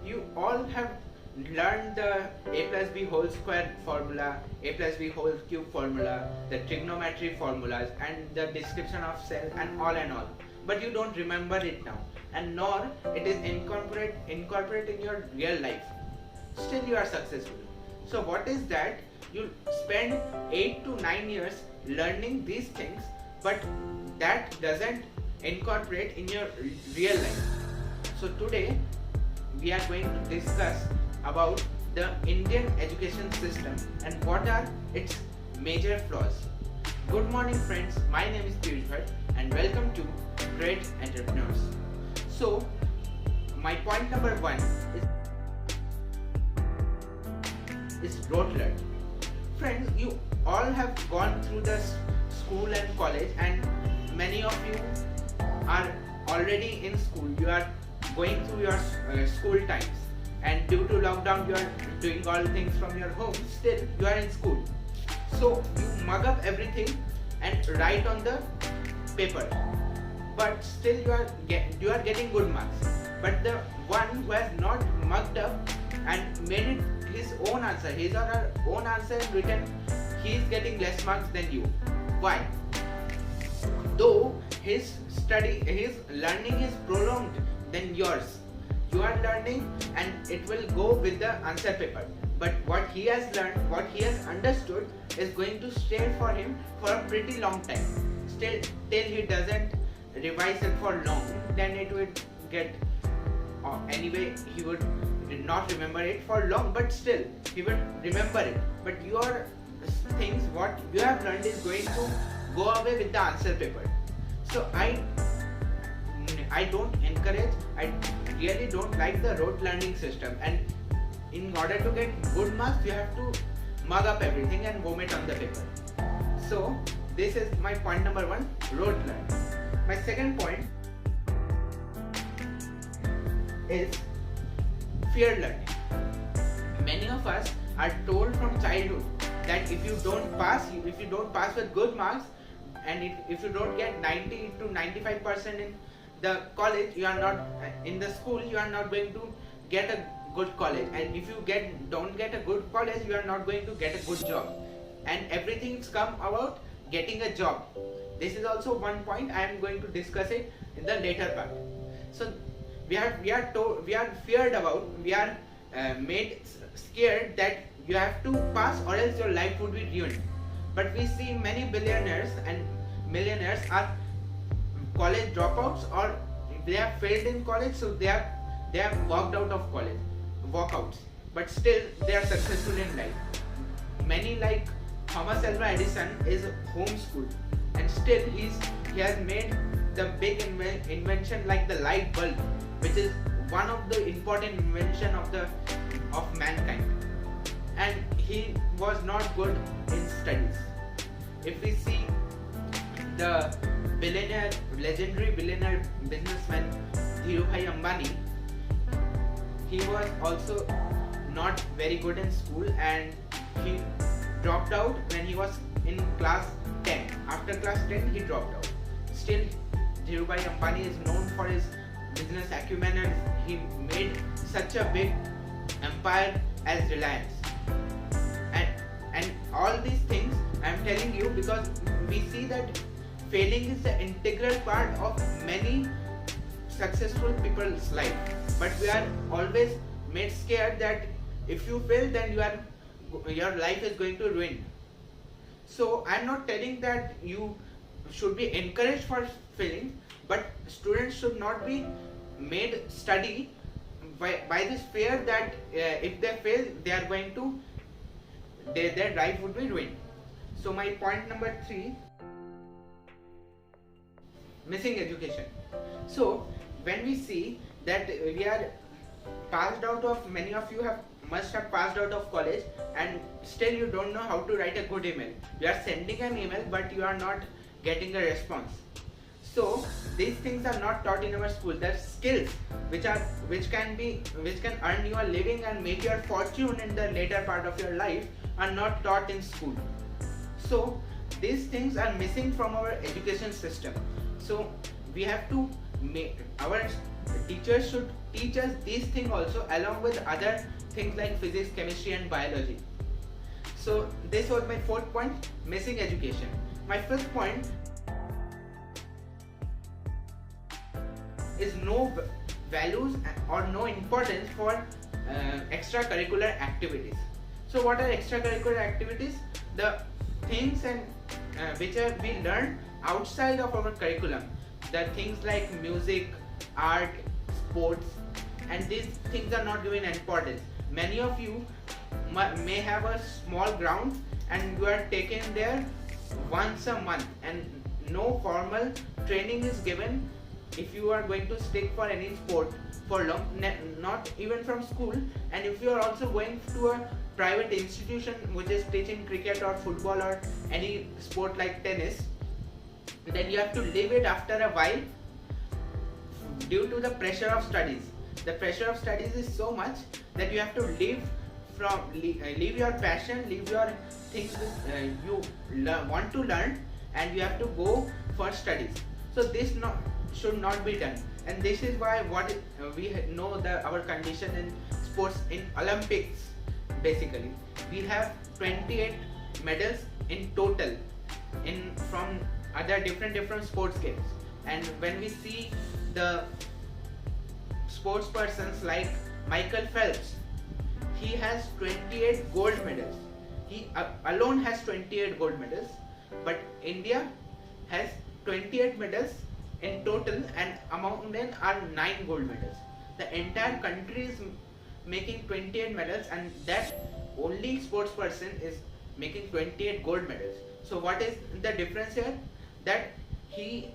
you all have learned the a plus b whole square formula, a plus b whole cube formula, the trigonometry formulas, and the description of cell and all. But you don't remember it now, and nor it is incorporate in your real life. Still you are successful. So what is that? You spend 8 to 9 years learning these things, but that doesn't incorporate in your real life. So today we are going to discuss about the Indian education system and what are its major flaws. Good morning friends, my name is Piyush Bhatt and welcome to Great Entrepreneurs. So my point number 1 is rote learning. Friends, you all have gone through the school and college, and many of you are already in school. You are going through your school times, and due to lockdown you are doing all things from your home. Still you are in school, so you mug up everything and write on the paper, but still you are getting good marks. But the one who has not mugged up and made it his own answer, his or her own answer and written, he is getting less marks than you. Why? Though his learning is prolonged than yours. You are learning and it will go with the answer paper. But what he has learned, what he has understood is going to stay for him for a pretty long time. Still, till he doesn't revise it for long, then it would get, anyway he would not remember it for long, but still he will remember it. But your things, what you have learned is going to go away with the answer paper. So I don't encourage, I really don't like the rote learning system, and in order to get good marks you have to mug up everything and vomit on the paper. So this is my point number 1, rote learning. My second point is fear learning. Many of us are told from childhood that if you don't pass with good marks, and if you don't get 90 to 95% in the college, you are not in the school, you are not going to get a good college, and if you don't get a good college, you are not going to get a good job, and everything's come about getting a job. This is also one point. I am going to discuss it in the later part. So we are made scared that you have to pass or else your life would be ruined. But we see many billionaires and millionaires are college dropouts, or they have failed in college, so they have walked out of college, walkouts, but still they are successful in life. Many like Thomas Alva Edison is homeschooled, and still he has made the big invention like the light bulb, which is one of the important invention of mankind, and he was not good in studies. If we see the legendary billionaire businessman Dhirubhai Ambani, he was also not very good in school, and he dropped out when he was in class 10. After class 10 he dropped out. Still Dhirubhai Ambani is known for his business acumen, and he made such a big empire as Reliance. And all these things I am telling you because we see that failing is the integral part of many successful people's life. But we are always made scared that if you fail, then your life is going to ruin. So I am not telling that you should be encouraged for failing, but students should not be made study by this fear that if they fail, their life would be ruined. So my point number 3, missing education. So when we see that we are passed out of, many of you must have passed out of college, and still you don't know how to write a good email. You are sending an email, but you are not getting a response. So these things are not taught in our school. The skills which can earn you a living and make your fortune in the later part of your life are not taught in school. So these things are missing from our education system. So we have to make our teachers should teach us these things also, along with other things like physics, chemistry and biology. So this was my fourth point, missing education. My fifth point is no values or no importance for extracurricular activities. So what are extracurricular activities? The things and which we learn outside of our curriculum. The things like music, art, sports, and these things are not given importance. Many of you may have a small ground and you are taken there once a month, and no formal training is given if you are going to stick for any sport for long, not even from school. And if you are also going to a private institution which is teaching cricket or football or any sport like tennis, then you have to leave it after a while due to the pressure of studies. The pressure of studies is so much that you have to leave your passion, leave your things you want to learn, and you have to go for studies. So this should not be done, and this is why we know our condition in sports. In Olympics, basically we have 28 medals in total from other different sports games. And when we see the sports persons like Michael Phelps, he has 28 gold medals. He alone has 28 gold medals, but India has 28 medals in total, and among them are 9 gold medals. The entire country is making 28 medals, and that only sports person is making 28 gold medals. So what is the difference here? That he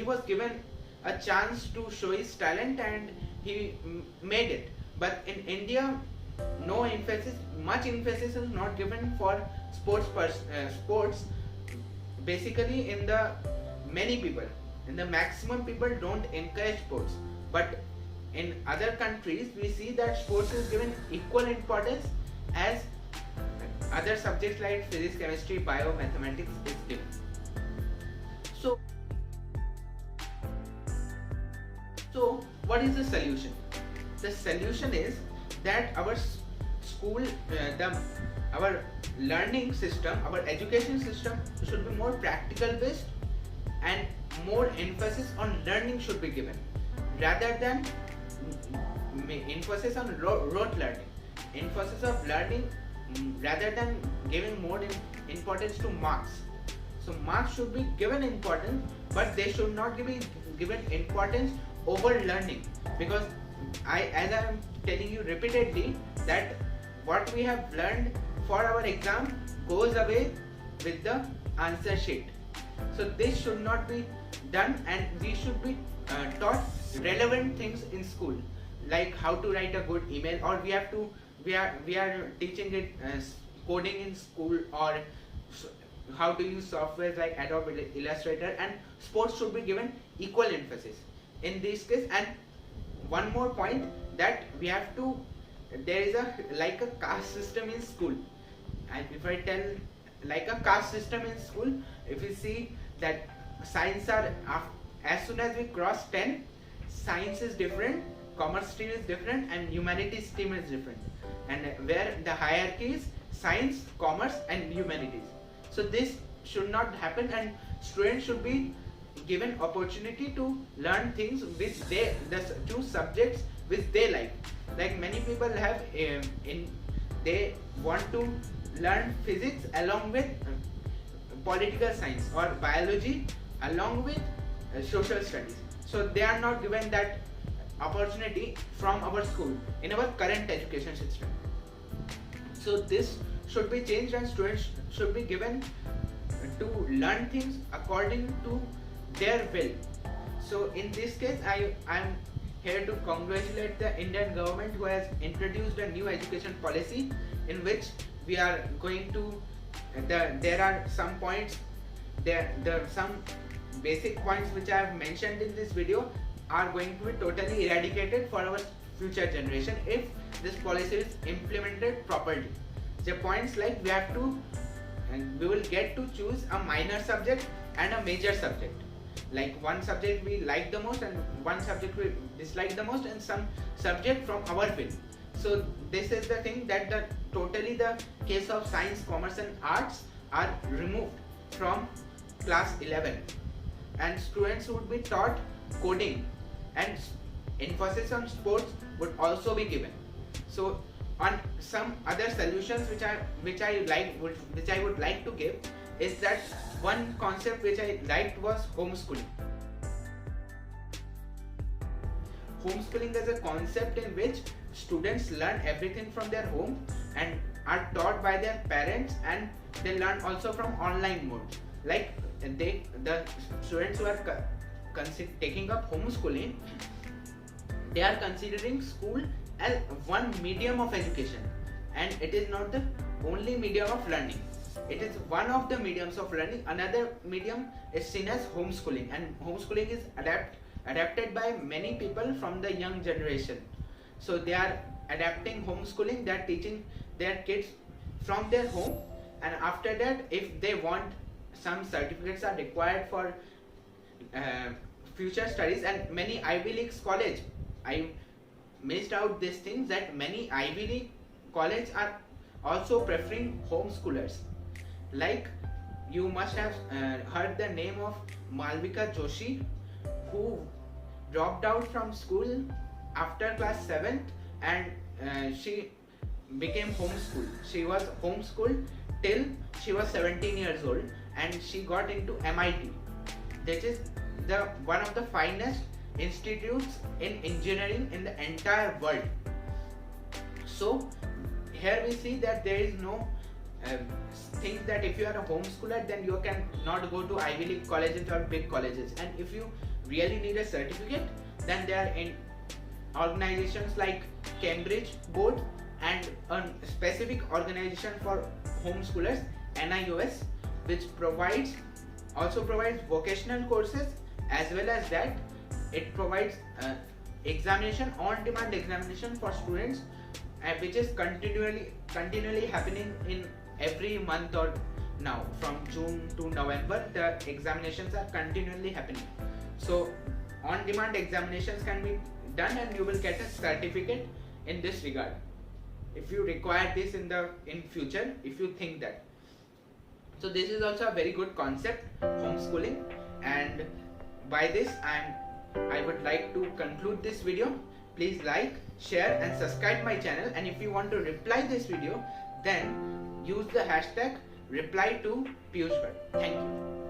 was given a chance to show his talent and he made it. But in India, much emphasis is not given for sports. Basically, in the maximum people don't encourage sports. But in other countries, we see that sports is given equal importance as other subjects like physics, chemistry, bio, mathematics is given. So what is the solution? The solution is that our school, our learning system, our education system should be more practical based, and more emphasis on learning should be given rather than emphasis on rote learning. Emphasis of learning rather than giving more importance to marks. So marks should be given importance, but they should not be given importance over learning, because as I am telling you repeatedly, that what we have learned for our exam goes away with the answer sheet. So this should not be done, and we should be taught relevant things in school, like how to write a good email, or we are teaching it coding in school, or how to use software like Adobe Illustrator, and sports should be given equal emphasis in this case. And one more point, that we have to, there is like a caste system in school, and if I tell like a caste system in school, if you see that science are, as soon as we cross 10, science is different, commerce stream is different, and humanities stream is different, and where the hierarchy is science, commerce and humanities. So this should not happen, and students should be given opportunity to learn things which the two subjects which they like. Like many people have they want to learn physics along with political science, or biology along with social studies. So they are not given that opportunity from our school in our current education system. So this should be changed, and students should be given to learn things according to their will. So in this case, I am here to congratulate the Indian government, who has introduced a new education policy in which we are going to, there are some points, there are some basic points which I have mentioned in this video are going to be totally eradicated for our future generation if this policy is implemented properly. The points like we will get to choose a minor subject and a major subject. like one subject we like the most and one subject we dislike the most, and some subject from our field. So this is the thing, that totally the case of science, commerce and arts are removed from class 11, and students would be taught coding, and emphasis on sports would also be given. So on some other solutions which I would like to give is that one concept which I liked was homeschooling. Homeschooling is a concept in which students learn everything from their home and are taught by their parents, and they learn also from online mode. Like the students who are taking up homeschooling, they are considering school as one medium of education, and it is not the only medium of learning. It is one of the mediums of learning. Another medium is seen as homeschooling, and homeschooling is adapted by many people from the young generation. So they are adapting homeschooling, they are teaching their kids from their home, and after that, if they want, some certificates are required for future studies. And many Ivy League college, I missed out these things, that many Ivy League colleges are also preferring homeschoolers. Like you must have heard the name of Malvika Joshi, who dropped out from school after class 7th, and she became homeschooled. She was homeschooled till she was 17 years old, and she got into MIT. This is one of the finest institutes in engineering in the entire world. So here we see that there is no thing that if you are a homeschooler, then you can not go to Ivy League colleges or big colleges, and if you really need a certificate, then there are in organizations like Cambridge Board and a specific organization for homeschoolers, NIOS, which also provides vocational courses, as well as that it provides examination, on-demand examination for students, which is continually happening in every month, or now from June to November the examinations are continually happening. So on-demand examinations can be done, and you will get a certificate in this regard if you require this in future, if you think that. So this is also a very good concept, homeschooling, and by this I would like to conclude this video. Please like, share and subscribe my channel, and if you want to reply this video, then use the hashtag reply to Piyush Bhatt. Thank you.